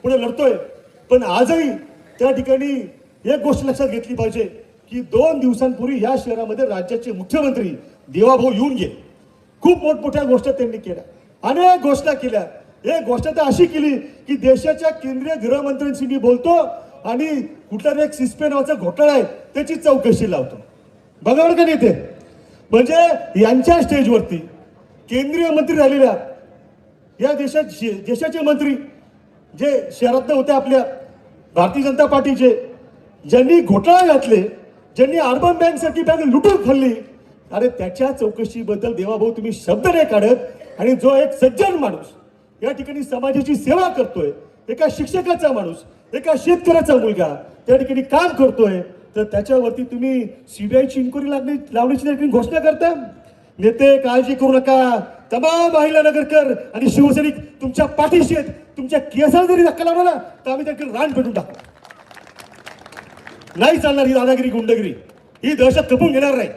पुढे लढतोय. पण आजही त्या ठिकाणी एक गोष्ट लक्षात घेतली पाहिजे की 2 दिवसांपूर्वी या शहरामध्ये राज्याचे मुख्यमंत्री देवाभाऊ येऊन गेले. खूप मोठमोठ्या गोष्टी त्यांनी केल्या, अनेक घोषणा केल्या. एक गोष्ट तर अशी केली की देशाच्या केंद्रीय गृहमंत्र्यांशी मी बोलतो आणि कुठला एक सिस्पे नावाचा घोटाळा आहे त्याची चौकशी लावतो. बघा बरं का नेते, म्हणजे यांच्या स्टेजवरती केंद्रीय मंत्री राहिलेल्या या देशाचे मंत्री जे शहरात होते आपल्या भारतीय जनता पार्टीचे, ज्यांनी घोटाळा घातले, ज्यांनी अर्बन बँक सारखी बँक लुटून खाल्ली, अरे त्याच्या चौकशीबद्दल देवाभाऊ तुम्ही शब्द नाही काढत. आणि जो एक सज्जन माणूस या ठिकाणी समाजाची सेवा करतोय, एका शिक्षकाचा माणूस, एका शेतकऱ्याचा मुलगा त्या ठिकाणी काम करतोय, तर त्याच्यावरती तुम्ही सीबीआयची इन्क्वायरी लावण्याची घोषणा करता. नेते काळजी करू नका, तमाम महिला नगरकर आणि शिवसैनिक तुमच्या पाठीशी आहेत. तुमच्या केसाला जरी धक्का लावला ना तर आम्ही त्याकडे रान पेटून टाकू. नाही चालणार ही दादागिरी, गुंडगिरी, ही दहशत खपून घेणार नाही.